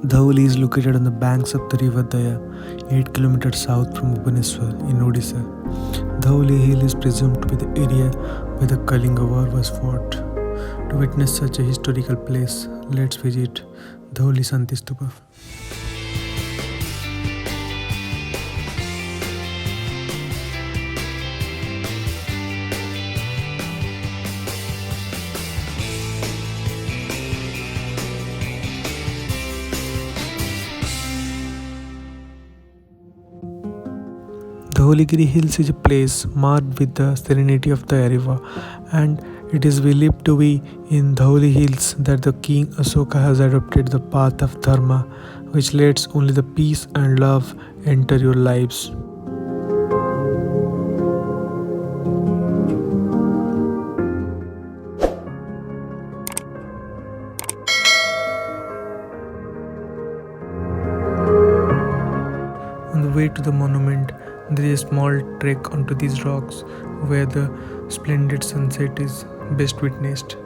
Dhauli is located on the banks of the river Daya, 8 kilometers south from Bhubaneswar in Odisha. Dhauli Hill is presumed to be the area where the Kalinga War was fought. To witness such a historical place, let's visit Dhauli Santi Stupa. The Holigiri Hills is a place marked with the serenity of the river, and it is believed to be in Dhauli Hills that the King Asoka has adopted the path of Dharma, which lets only the peace and love enter your lives. On the way to the monument, there is a small trek onto these rocks where the splendid sunset is best witnessed.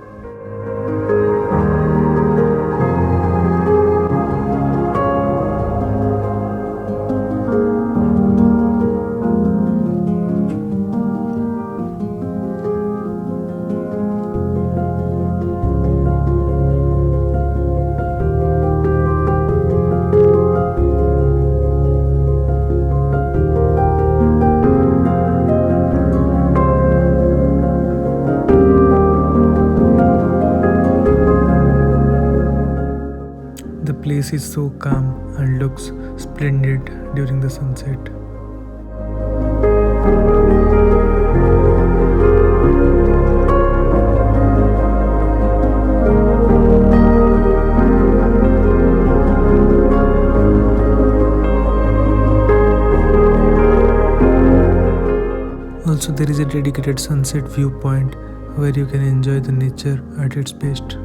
The place is so calm and looks splendid during the sunset. Also, there is a dedicated sunset viewpoint where you can enjoy the nature at its best.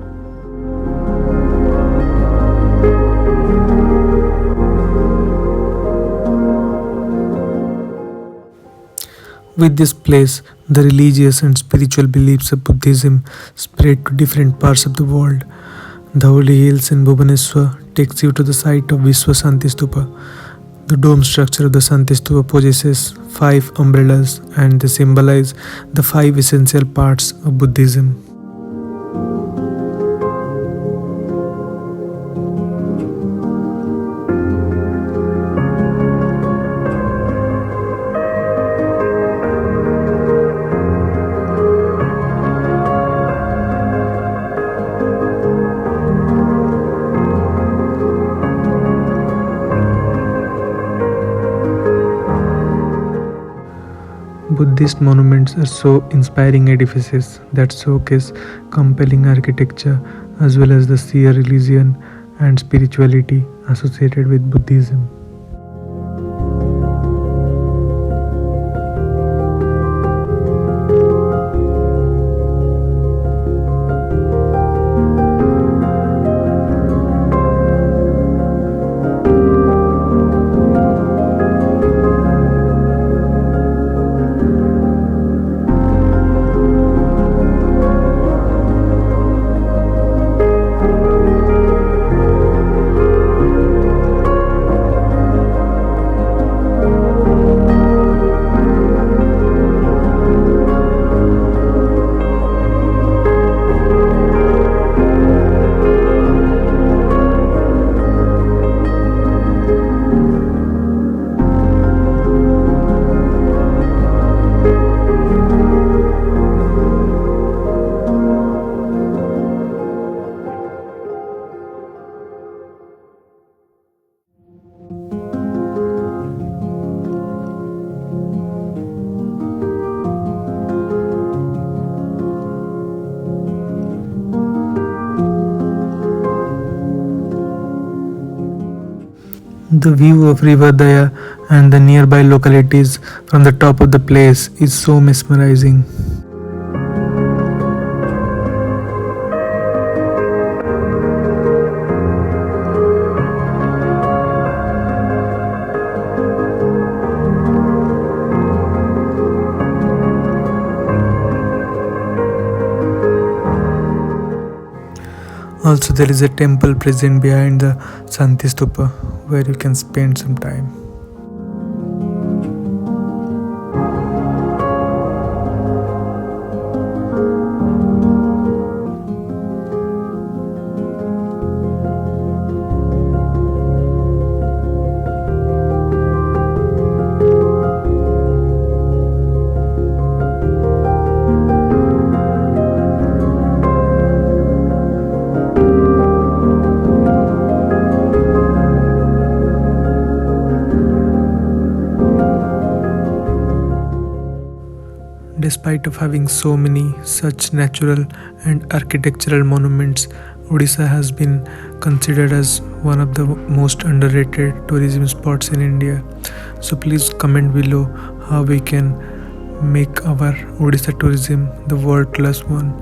With this place, the religious and spiritual beliefs of Buddhism spread to different parts of the world. The Holy Hills in Bhubaneswar takes you to the site of Vishwa Santi Stupa. The dome structure of the Santi Stupa possesses 5 umbrellas and they symbolize the 5 essential parts of Buddhism. Buddhist monuments are so inspiring edifices that showcase compelling architecture as well as the sheer religion and spirituality associated with Buddhism. The view of River Daya and the nearby localities from the top of the place is so mesmerizing. Also, there is a temple present behind the Santi Stupa where you can spend some time. Despite of having so many such natural and architectural monuments, Odisha has been considered as one of the most underrated tourism spots in India. So please comment below how we can make our Odisha tourism the world class one.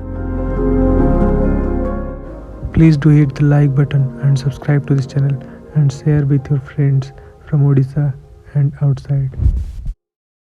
Please do hit the like button and subscribe to this channel and share with your friends from Odisha and outside.